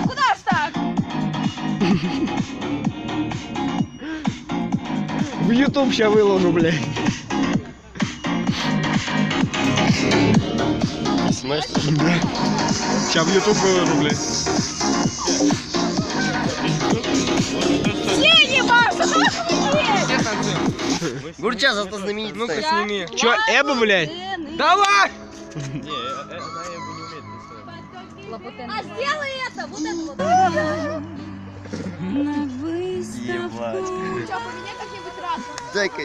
Куда ж так? В YouTube сейчас выложу, блядь. Снимаешь? Да. Сейчас в YouTube выложу, блядь. Тени, Маша, Гурча зато знаменитый. Ну-ка сними. Чё, Эба, блядь? Давай! А сделай это, вот это вот. Ебать. Чё, поменяй как-нибудь раз. Дай-ка.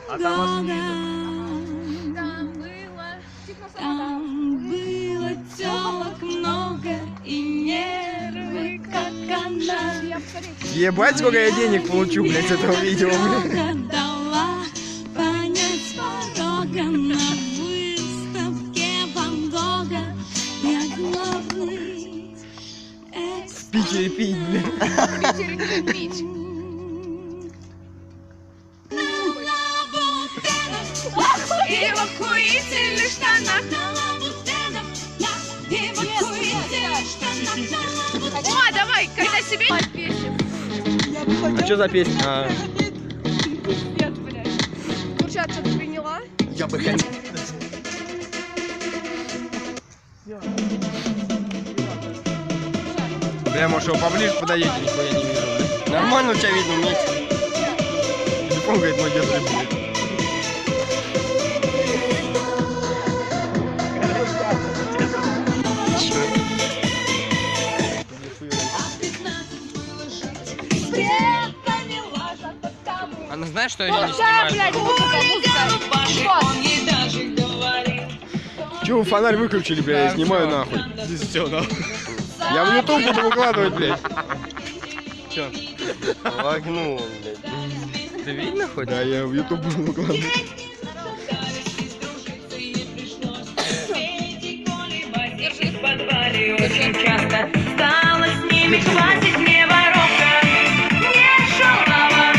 А там вас не Там было... Тихо, Там было тёлок много и нервы, как канат. Ебать, сколько я денег получу, блядь, с этого видео, блядь. Много дала понять с порога на выставке Ван Гога. Я главный В Питере пить, блядь. пить. Эвакуительных штанах на лабутенах. Эвакуительных штанах на лабутенах. О, давай, когда себе подпишем. А что за песня? Нет, блядь. Курчат, что ты приняла? Я бы хотел. Бля, может его поближе подойдите, нихуя не вижу, блядь. Нормально у тебя видно, Митя. Телефон, говорит, мой держи, блядь. Она знает, что я не Да, снимаю? блядь, музыка. Чего вы фонарь выключили, бля, я снимаю нахуй. Здесь все, нахуй. Я в YouTube буду выкладывать, блядь. Чё? Вогнул он, блядь. Ты видно хоть? Да, я в YouTube буду выкладывать. Очень часто стало с ними хватит мне воровка, не шалава.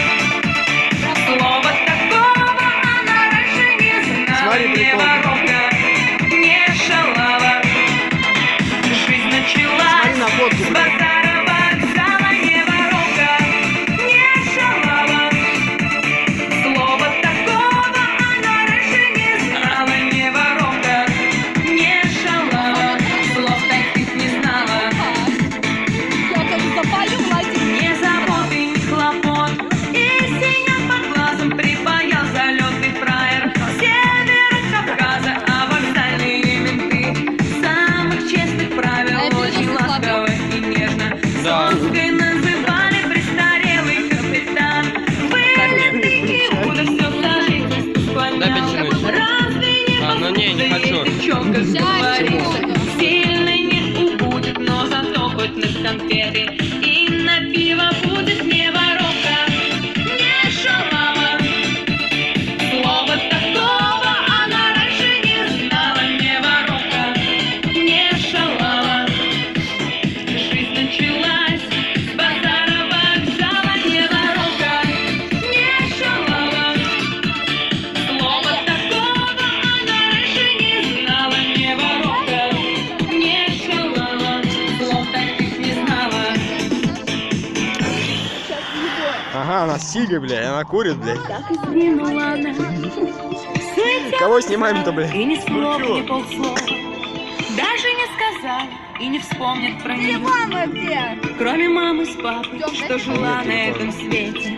Слова такого она раньше не знала. Смотри, Не прикол. воровка, не шалава. Жизнь началась Смотри на фотку, с блядь. базара вокзала. Не воровка, не шалава. Слова такого она раньше не знала. Не воровка, не шалава. Слов таких не знала. Я как запою, молодец. Не заботы, ни хлопот. И синяк под глазом припаял залетный фраер. Севера Кавказа, а вокзальные менты самых честных правил очень ласково и нежно. Соской называли престарелый капитан. Вылитый Иуда все сожительство склонял. Разве не А, ну не хочу. девчонка говорит, сильный не убудет, но зато хоть на конфеты и на пиво будет не воровка, не шалава. Слова такого она раньше не знала. Не воровка, не шалава. Жизнь началась с базара вокзала. Не воровка, не шалава. Слова такого она раньше не знала. Не воровка, не шалава. Слов таких не знала. Ага, она сига, блядь, она курит, блядь. Так и сдвинула она. Кого снимаем-то, блядь? И ни слов, ни полслова. Даже не сказали и не вспомнят про Где нее. мама где? Кроме мамы с папой, что жила на этом свете.